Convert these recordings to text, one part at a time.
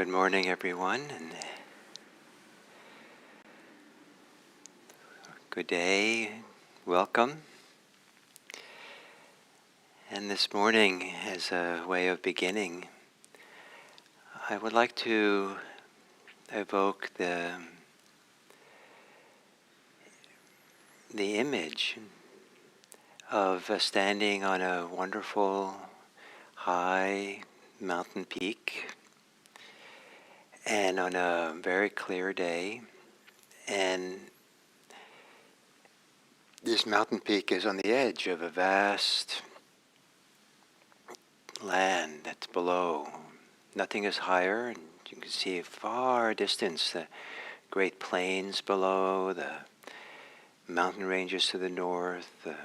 Good morning, everyone, and good day. Welcome. And this morning, as a way of beginning, I would like to evoke the image of standing on a wonderful high mountain peak and on a very clear day. And this mountain peak is on the edge of a vast land that's below. Nothing is higher, and you can see far distance the great plains below, the mountain ranges to the north, the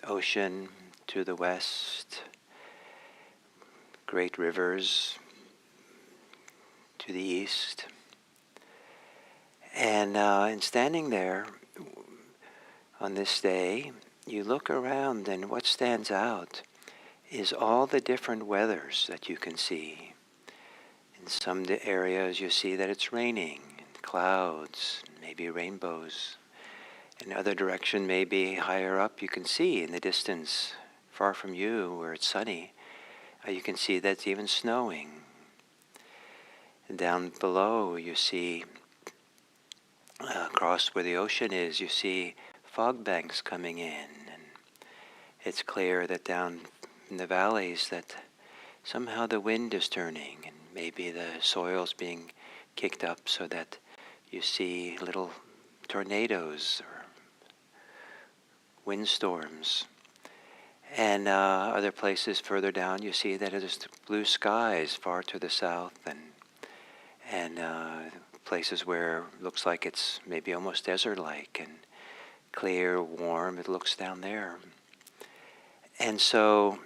ocean to the west, great rivers to the east. And standing there on this day, you look around, and what stands out is all the different weathers that you can see. In some areas you see that it's raining, clouds, maybe rainbows. In other direction, maybe higher up, you can see in the distance, far from you, where it's sunny, you can see that it's even snowing. And down below, you see, across where the ocean is, you see fog banks coming in. And it's clear that down in the valleys that somehow the wind is turning, and maybe the soil's being kicked up so that you see little tornadoes or windstorms. And other places further down, you see that there's blue skies far to the south, and places where it looks like it's maybe almost desert-like and clear, warm. It looks down there, and so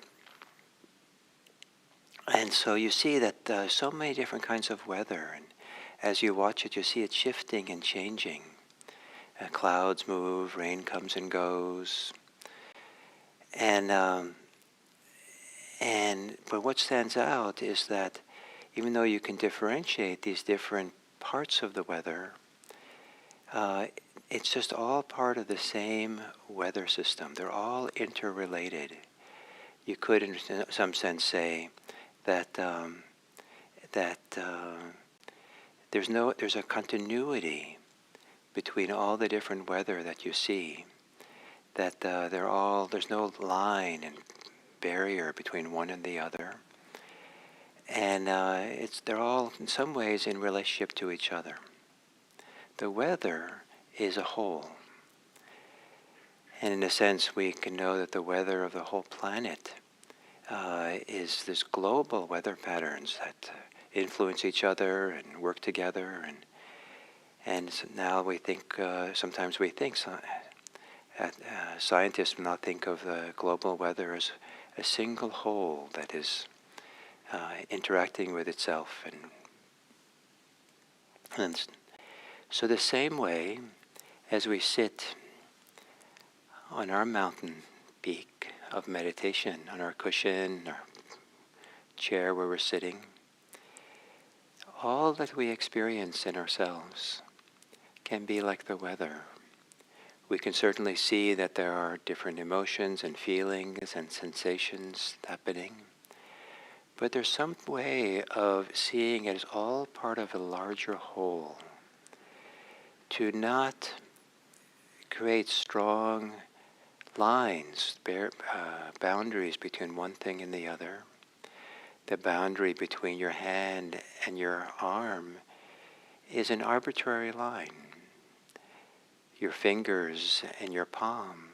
you see that so many different kinds of weather, and as you watch it, you see it shifting and changing. Clouds move, rain comes and goes, and but what stands out is that even though you can differentiate these different parts of the weather, it's just all part of the same weather system. They're all interrelated. You could, in some sense, say that there's a continuity between all the different weather that you see. That there's no line and barrier between one and the other, and they're all in some ways in relationship to each other. The weather is a whole, and in a sense, we can know that the weather of the whole planet is this global weather patterns that influence each other and work together, and so now we think sometimes we think scientists now think of the global weather as a single whole that is interacting with itself, and so the same way as we sit on our mountain peak of meditation, on our cushion, our chair where we're sitting, all that we experience in ourselves can be like the weather. We can certainly see that there are different emotions and feelings and sensations happening, but there's some way of seeing it as all part of a larger whole, to not create strong lines, boundaries between one thing and the other. The boundary between your hand and your arm is an arbitrary line. Your fingers and your palm,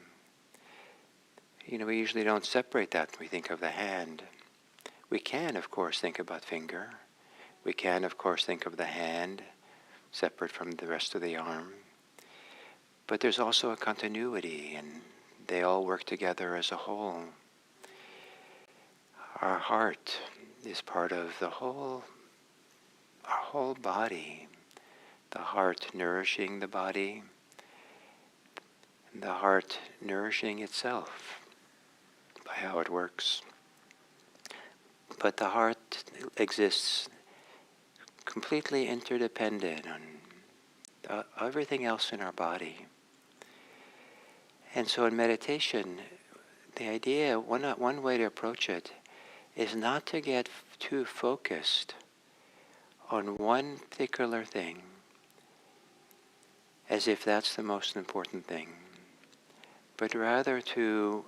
we usually don't separate that when we think of the hand. We can, of course, think about finger. We can, of course, think of the hand separate from the rest of the arm. But there's also a continuity, and they all work together as a whole. Our heart is part of our whole body. The heart nourishing the body, and the heart nourishing itself by how it works. But the heart exists completely interdependent on everything else in our body. And so in meditation, the idea, one way to approach it, is not to get too focused on one particular thing, as if that's the most important thing, but rather to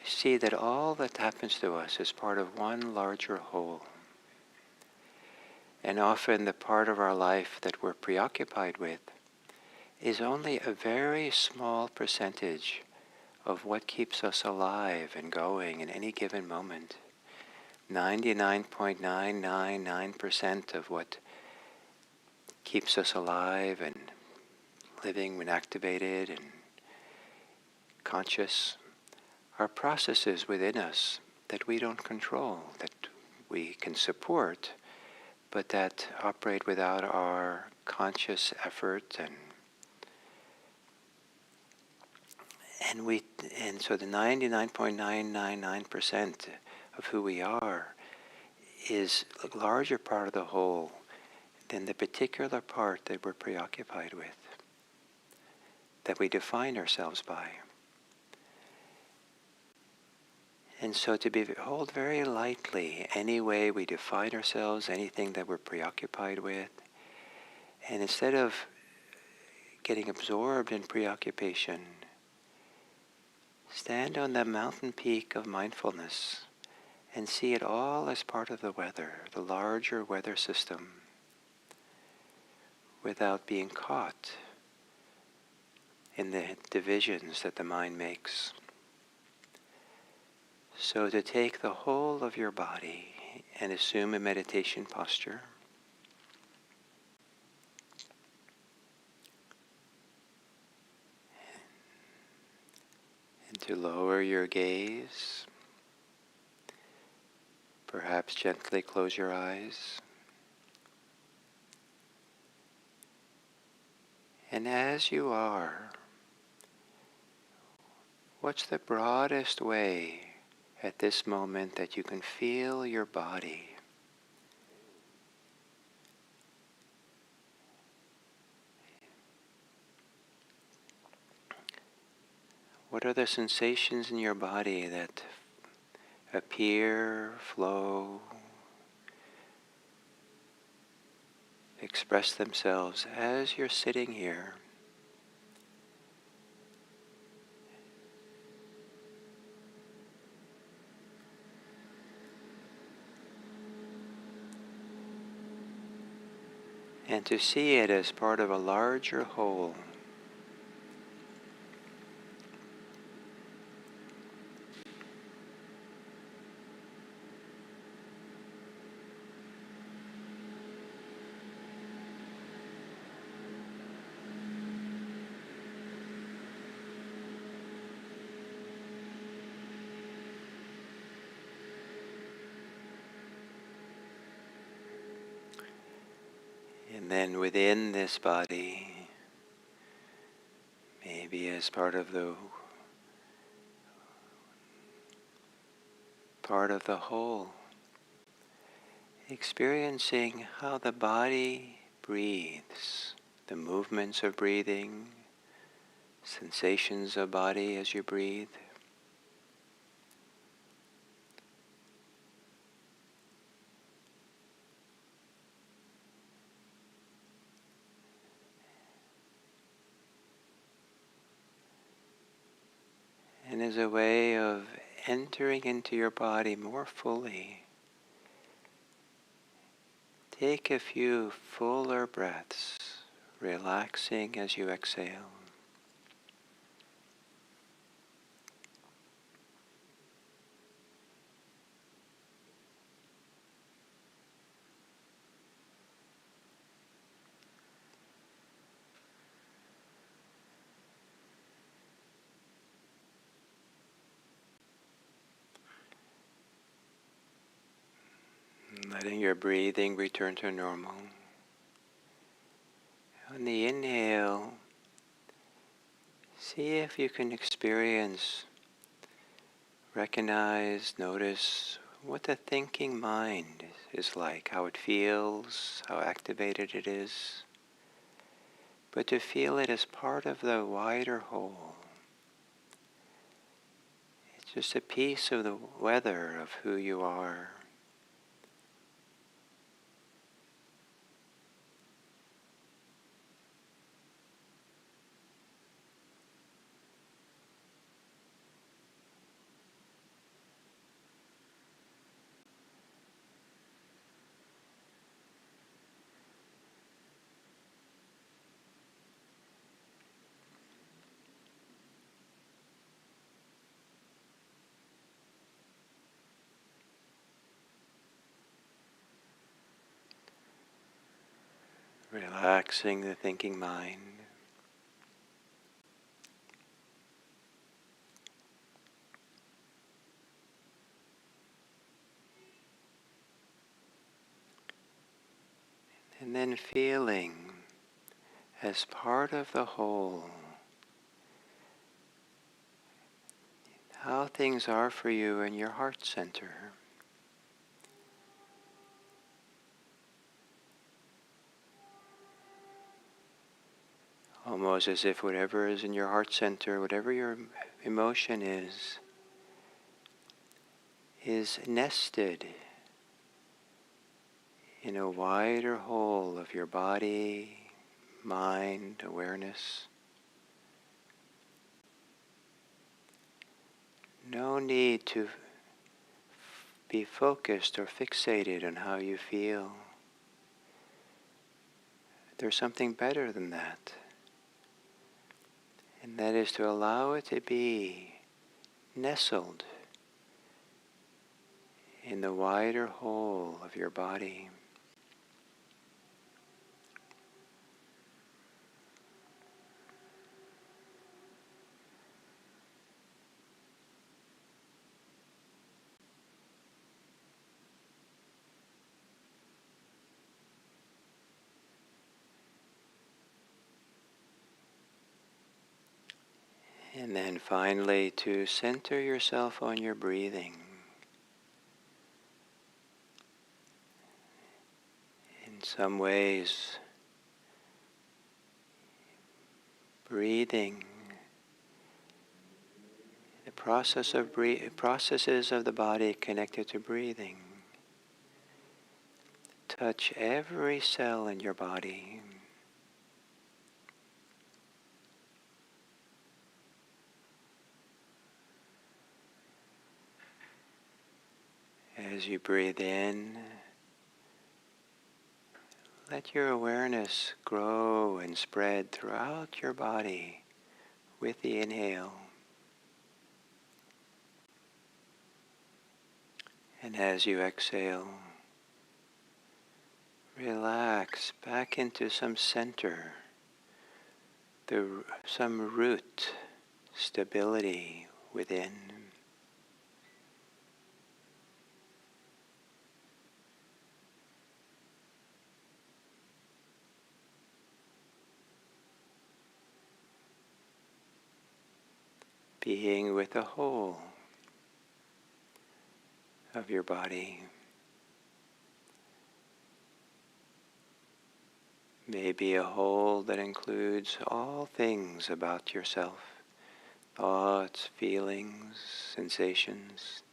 see that all that happens to us is part of one larger whole. And often the part of our life that we're preoccupied with is only a very small percentage of what keeps us alive and going in any given moment. 99.999% of what keeps us alive and living and activated and conscious are processes within us that we don't control, that we can support, but that operate without our conscious effort and so the 99.999% of who we are is a larger part of the whole than the particular part that we're preoccupied with, that we define ourselves by. And so to hold very lightly any way we define ourselves, anything that we're preoccupied with, and instead of getting absorbed in preoccupation, stand on the mountain peak of mindfulness and see it all as part of the weather, the larger weather system, without being caught in the divisions that the mind makes. So to take the whole of your body and assume a meditation posture. And to lower your gaze. Perhaps gently close your eyes. And as you are, what's the broadest way at this moment that you can feel your body? What are the sensations in your body that appear, flow, express themselves as you're sitting here? And to see it as part of a larger whole. And then within this body, maybe as part of the whole, experiencing how the body breathes, the movements of breathing, sensations of body as you breathe. And as a way of entering into your body more fully, take a few fuller breaths, relaxing as you exhale. Letting your breathing return to normal. On the inhale, see if you can recognize, notice what the thinking mind is like, how it feels, how activated it is, but to feel it as part of the wider whole. It's just a piece of the weather of who you are. Relaxing the thinking mind. And then feeling as part of the whole how things are for you in your heart center. Almost as if whatever is in your heart center, whatever your emotion is nested in a wider whole of your body, mind, awareness. No need to be focused or fixated on how you feel. There's something better than that. And that is to allow it to be nestled in the wider whole of your body. And then finally to center yourself on your breathing. In some ways, breathing, the processes of the body connected to breathing, touch every cell in your body. As you breathe in, let your awareness grow and spread throughout your body with the inhale. And as you exhale, relax back into some center, some root stability within. Being with the whole of your body. Maybe a whole that includes all things about yourself, thoughts, feelings, sensations.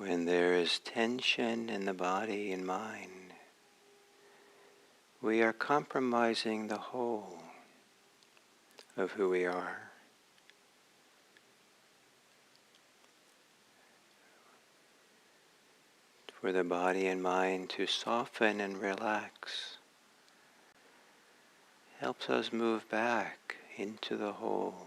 When there is tension in the body and mind, we are compromising the whole of who we are. For the body and mind to soften and relax helps us move back into the whole.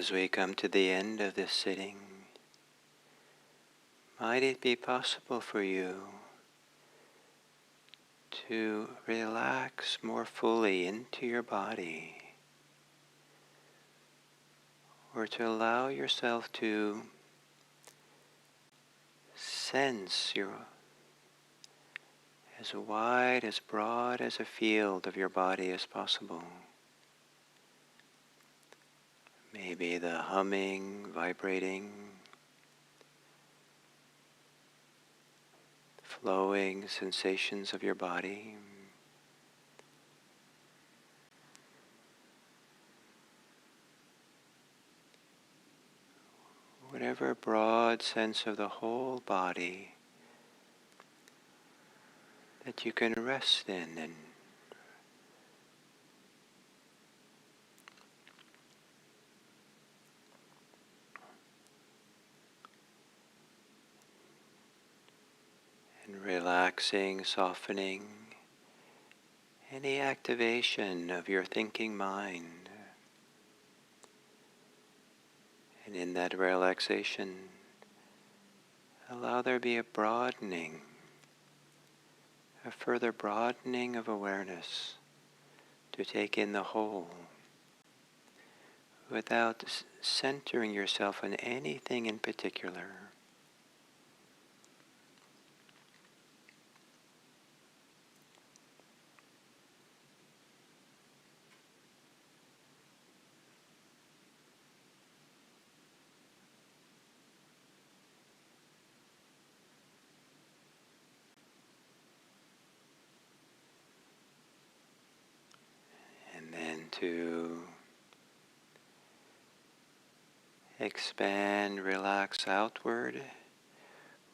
as we come to the end of this sitting, might it be possible for you to relax more fully into your body, or to allow yourself to sense your as wide, as broad as a field of your body as possible. Maybe the humming, vibrating, flowing sensations of your body. Whatever broad sense of the whole body that you can rest in and relaxing, softening any activation of your thinking mind. And in that relaxation, allow there be a broadening, a further broadening of awareness to take in the whole, without centering yourself on anything in particular. And then to expand, relax outward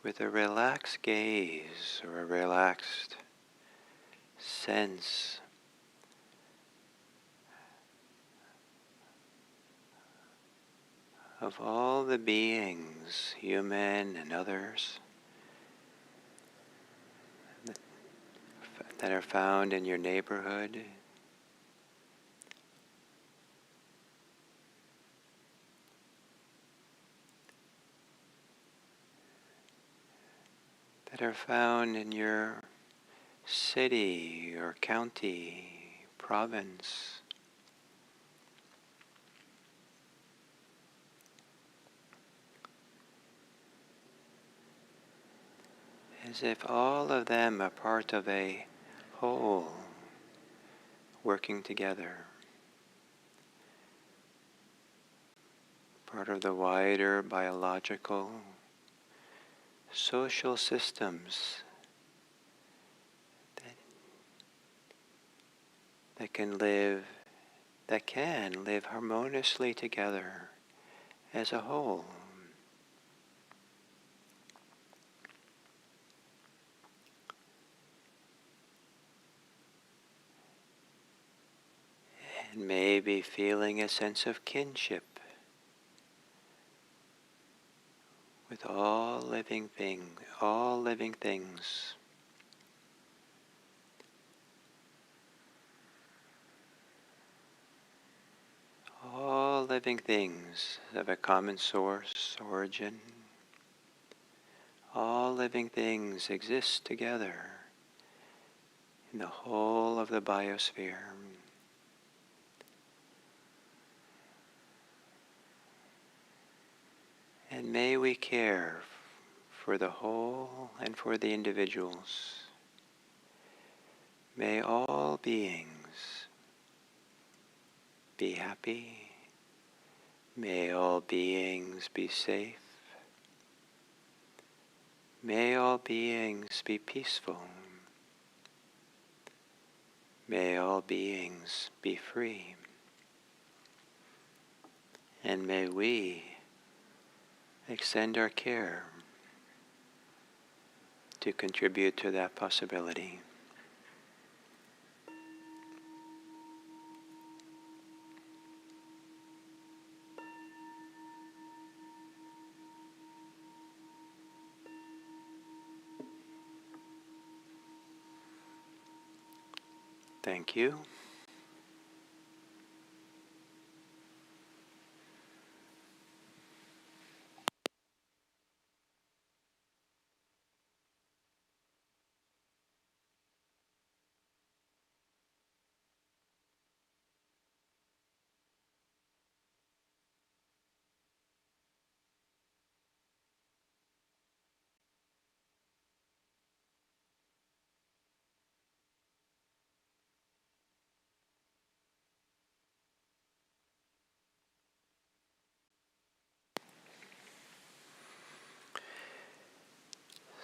with a relaxed gaze or a relaxed sense of all the beings, human and others, that are found in your neighborhood. That are found in your city or county, province. As if all of them are part of a whole, working together. Part of the wider biological, social systems that can live harmoniously together as a whole. And maybe feeling a sense of kinship with all living things. All living things have a common source, origin. All living things exist together in the whole of the biosphere. And may we care for the whole and for the individuals. May all beings be happy. May all beings be safe. May all beings be peaceful. May all beings be free. And may we extend our care to contribute to that possibility. Thank you.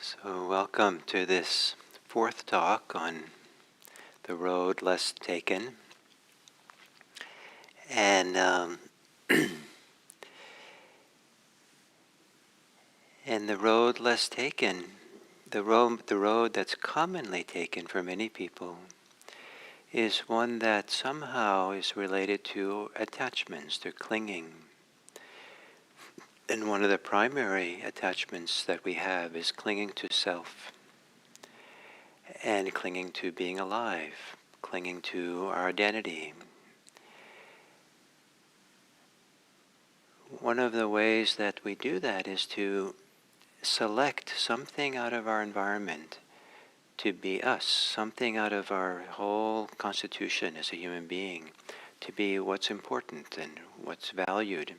So welcome to this fourth talk on the road less taken. And and the road less taken, the road that's commonly taken for many people, is one that somehow is related to attachments, to clinging. And one of the primary attachments that we have is clinging to self and clinging to being alive, clinging to our identity. One of the ways that we do that is to select something out of our environment to be us, something out of our whole constitution as a human being, to be what's important and what's valued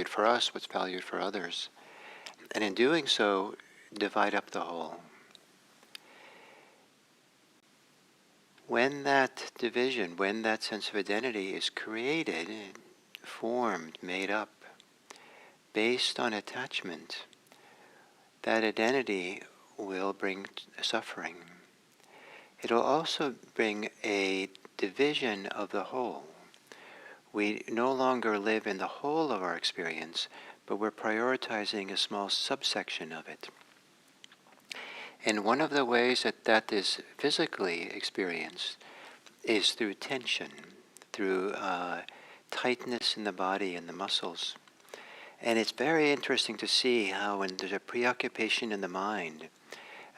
for us, what's valued for others. And in doing so, divide up the whole. When that division, when that sense of identity is created, formed, made up, based on attachment, that identity will bring suffering. It'll also bring a division of the whole. We no longer live in the whole of our experience, but we're prioritizing a small subsection of it. And one of the ways that that is physically experienced is through tension, through tightness in the body and the muscles. And it's very interesting to see how when there's a preoccupation in the mind,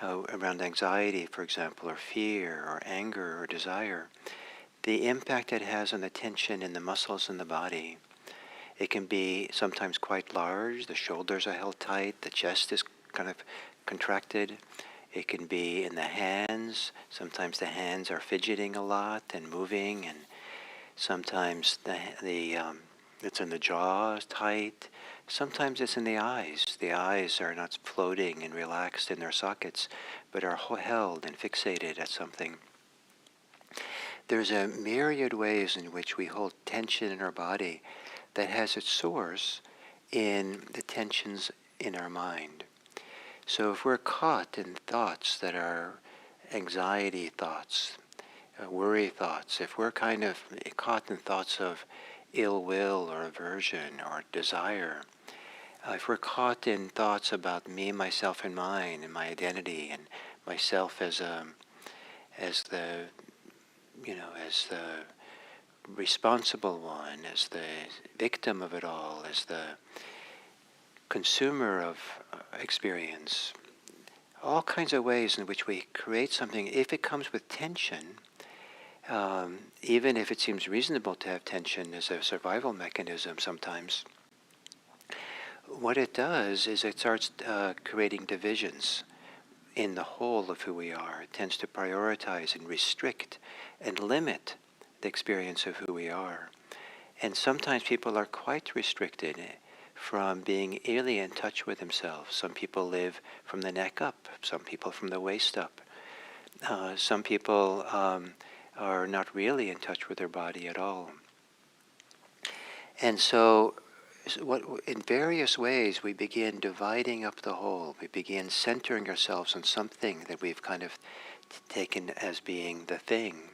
around anxiety, for example, or fear, or anger, or desire, the impact it has on the tension in the muscles in the body. It can be sometimes quite large, the shoulders are held tight, the chest is kind of contracted. It can be in the hands, sometimes the hands are fidgeting a lot and moving, and sometimes it's in the jaws tight. Sometimes it's in the eyes. The eyes are not floating and relaxed in their sockets, but are held and fixated at something. There's a myriad ways in which we hold tension in our body that has its source in the tensions in our mind. So if we're caught in thoughts that are anxiety thoughts, worry thoughts, if we're kind of caught in thoughts of ill will or aversion or desire, if we're caught in thoughts about me, myself, and mine, and my identity, and myself as the responsible one, as the victim of it all, as the consumer of experience, all kinds of ways in which we create something. If it comes with tension, even if it seems reasonable to have tension as a survival mechanism sometimes, what it does is it starts creating divisions in the whole of who we are. It tends to prioritize and restrict and limit the experience of who we are. And sometimes people are quite restricted from being really in touch with themselves. Some people live from the neck up, some people from the waist up. Some people are not really in touch with their body at all. And so in various ways we begin dividing up the whole. We begin centering ourselves on something that we've kind of taken as being the thing.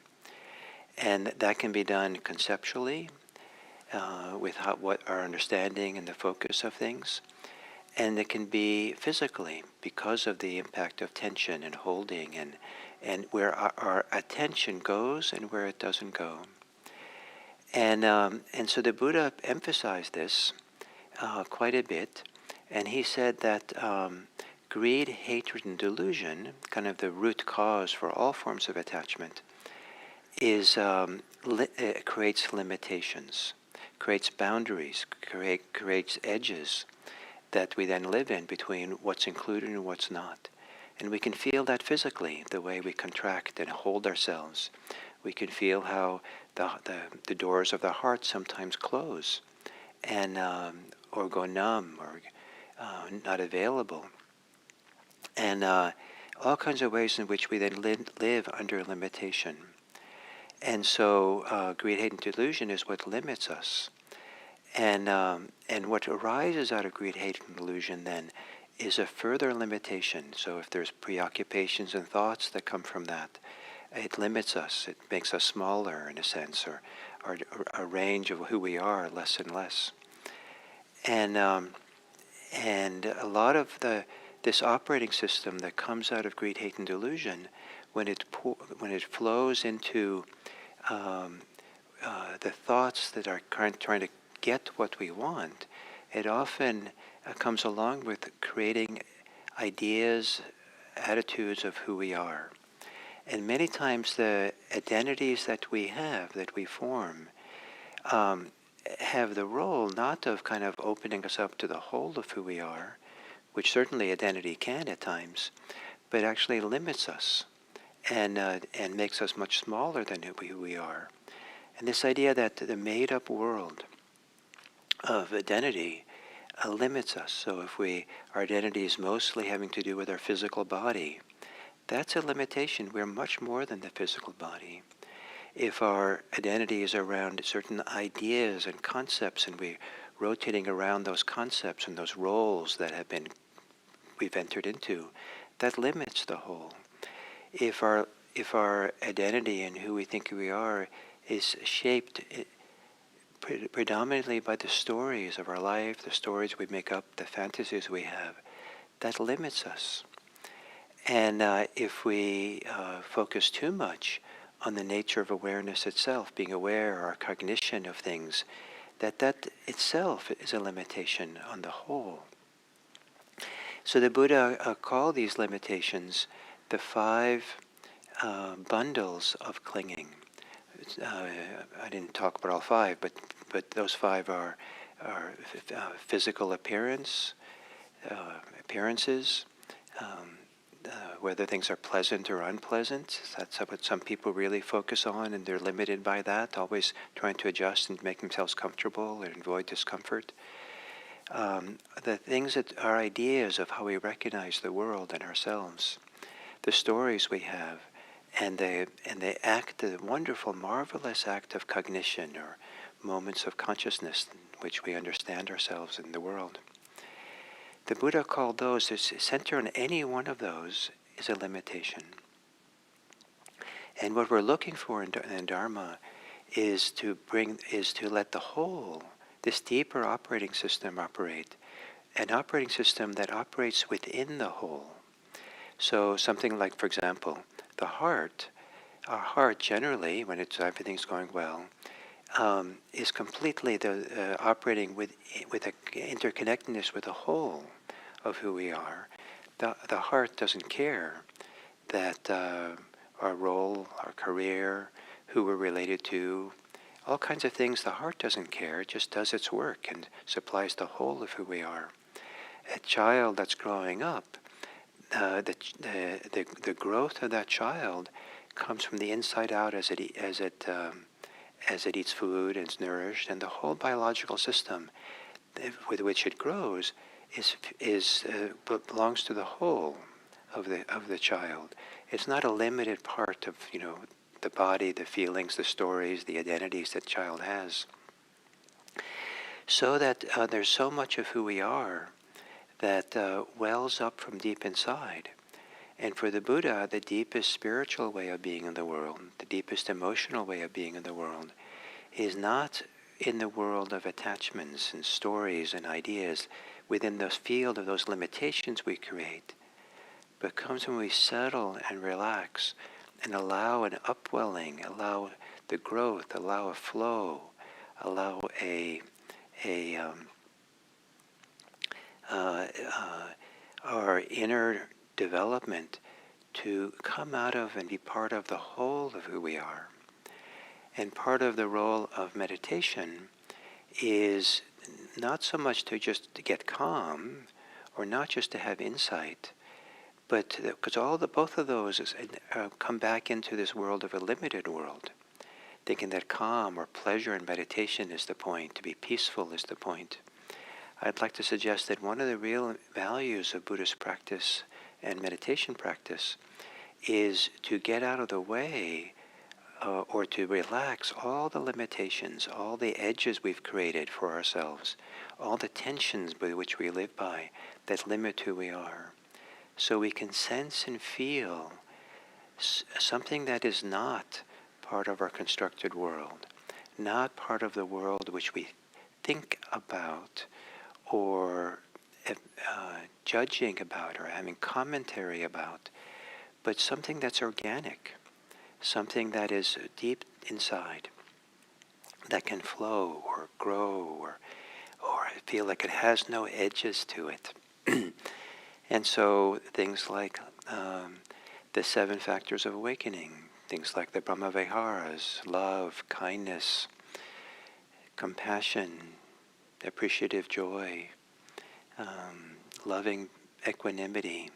And that can be done conceptually, with what our understanding and the focus of things. And it can be physically because of the impact of tension and holding and where our attention goes and where it doesn't go. And so the Buddha emphasized this quite a bit, and he said that greed, hatred, and delusion, kind of the root cause for all forms of attachment, is creates limitations, creates boundaries, creates edges that we then live in between what's included and what's not. And we can feel that physically, the way we contract and hold ourselves. We can feel how the doors of the heart sometimes close and or go numb or not available. And all kinds of ways in which we then live under limitation. And so greed, hate, and delusion is what limits us. And what arises out of greed, hate, and delusion then is a further limitation. So if there's preoccupations and thoughts that come from that, it limits us. It makes us smaller in a sense, or our range of who we are less and less. And a lot of this operating system that comes out of greed, hate, and delusion, when it flows into the thoughts that are trying to get what we want, it often comes along with creating ideas, attitudes of who we are. And many times the identities that we have, that we form, have the role not of kind of opening us up to the whole of who we are, which certainly identity can at times, but actually limits us and makes us much smaller than who we are. And this idea that the made-up world of identity limits us. So if our identity is mostly having to do with our physical body, that's a limitation. We're much more than the physical body. If our identity is around certain ideas and concepts, and we're rotating around those concepts and those roles that we've entered into, that limits the whole. If our identity and who we think we are is shaped predominantly by the stories of our life, the stories we make up, the fantasies we have, that limits us. And if we focus too much on the nature of awareness itself, being aware, our cognition of things, that itself is a limitation on the whole. So the Buddha called these limitations the 5 bundles of clinging. I didn't talk about all 5, but those 5 are physical appearances, whether things are pleasant or unpleasant. That's what some people really focus on, and they're limited by that, always trying to adjust and make themselves comfortable and avoid discomfort. The things that are ideas of how we recognize the world and ourselves, the stories we have, and the wonderful, marvelous act of cognition, or moments of consciousness in which we understand ourselves and the world. The Buddha called those, to center on any one of those is a limitation. And what we're looking for in Dharma is to let the whole, this deeper operating system operate, an operating system that operates within the whole. So something like, for example, the heart, our heart generally, when everything's going well, is completely operating with an interconnectedness with the whole of who we are. The heart doesn't care that our role, our career, who we're related to, all kinds of things, the heart doesn't care. It just does its work and supplies the whole of who we are. A child that's growing up, the growth of that child comes from the inside out as it eats food and is nourished, and the whole biological system with which it grows belongs to the whole of the child. It's not a limited part of the body, the feelings, the stories, the identities that child has. So that there's so much of who we are that wells up from deep inside. And for the Buddha, the deepest spiritual way of being in the world, the deepest emotional way of being in the world, is not in the world of attachments and stories and ideas within the field of those limitations we create, but comes when we settle and relax and allow an upwelling, allow the growth, allow a flow, allow our inner development to come out of and be part of the whole of who we are. And part of the role of meditation is not so much to get calm, or not just to have insight, but because both of those come back into this world of a limited world, thinking that calm or pleasure in meditation is the point, to be peaceful is the point. I'd like to suggest that one of the real values of Buddhist practice and meditation practice is to get out of the way or to relax all the limitations, all the edges we've created for ourselves, all the tensions by which we live by that limit who we are, so we can sense and feel something that is not part of our constructed world, not part of the world which we think about or judging about or having commentary about, but something that's organic, something that is deep inside, that can flow or grow or feel like it has no edges to it. And so things like the 7 factors of awakening, things like the Brahmaviharas, love, kindness, compassion, appreciative joy, loving equanimity,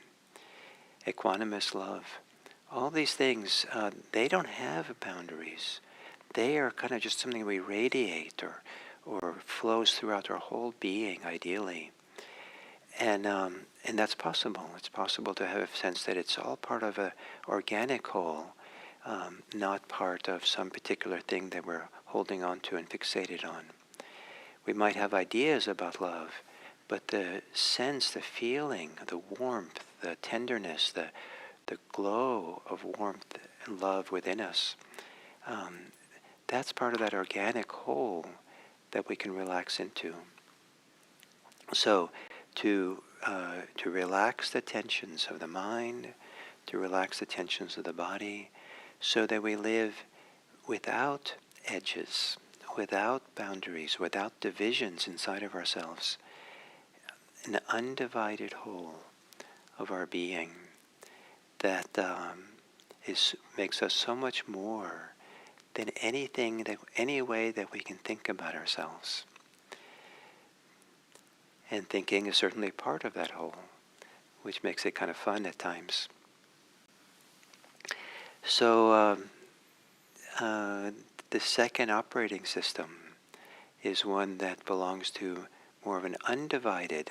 equanimous love. All these things, they don't have boundaries. They are kind of just something we radiate or flows throughout our whole being, ideally. And that's possible. It's possible to have a sense that it's all part of an organic whole, not part of some particular thing that we're holding on to and fixated on. We might have ideas about love, but the sense, the feeling, the warmth, the tenderness, the glow of warmth and love within us, that's part of that organic whole that we can relax into. So to relax the tensions of the mind, to relax the tensions of the body, so that we live without edges, without boundaries, without divisions inside of ourselves, an undivided whole of our being that makes us so much more than any way that we can think about ourselves. And thinking is certainly part of that whole, which makes it kind of fun at times. So the second operating system is one that belongs to more of an undivided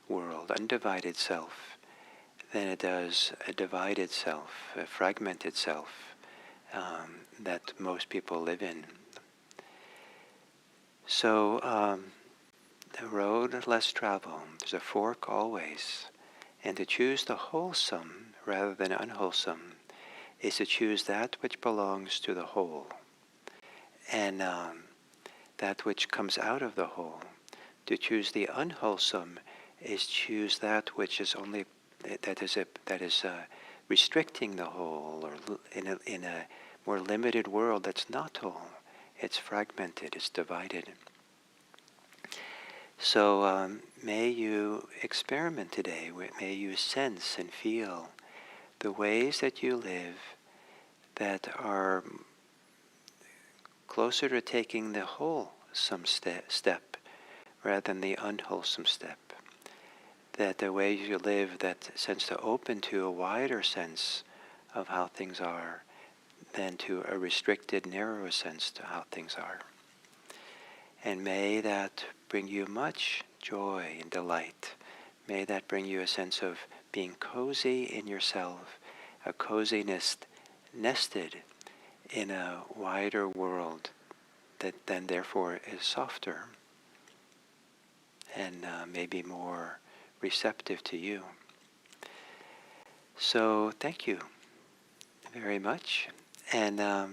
world, undivided self, than it does a divided self, a fragmented self that most people live in. So the road less traveled, there's a fork always, and to choose the wholesome rather than unwholesome is to choose that which belongs to the whole, and that which comes out of the whole. To choose the unwholesome is choose that which is only that is restricting the whole, or in a more limited world that's not whole. It's fragmented. It's divided. So may you experiment today. May you sense and feel the ways that you live that are closer to taking the wholesome step rather than the unwholesome step. That the ways you live that sense to open to a wider sense of how things are than to a restricted, narrower sense to how things are. And may that bring you much joy and delight. May that bring you a sense of being cozy in yourself, a coziness nested in a wider world that then therefore is softer and maybe more receptive to you. So thank you very much, and I'll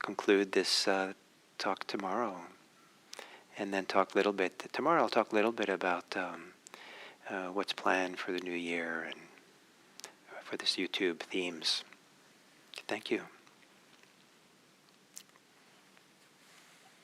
conclude this talk tomorrow, and then talk a little bit. Tomorrow I'll talk a little bit about what's planned for the new year and for this YouTube themes. Thank you.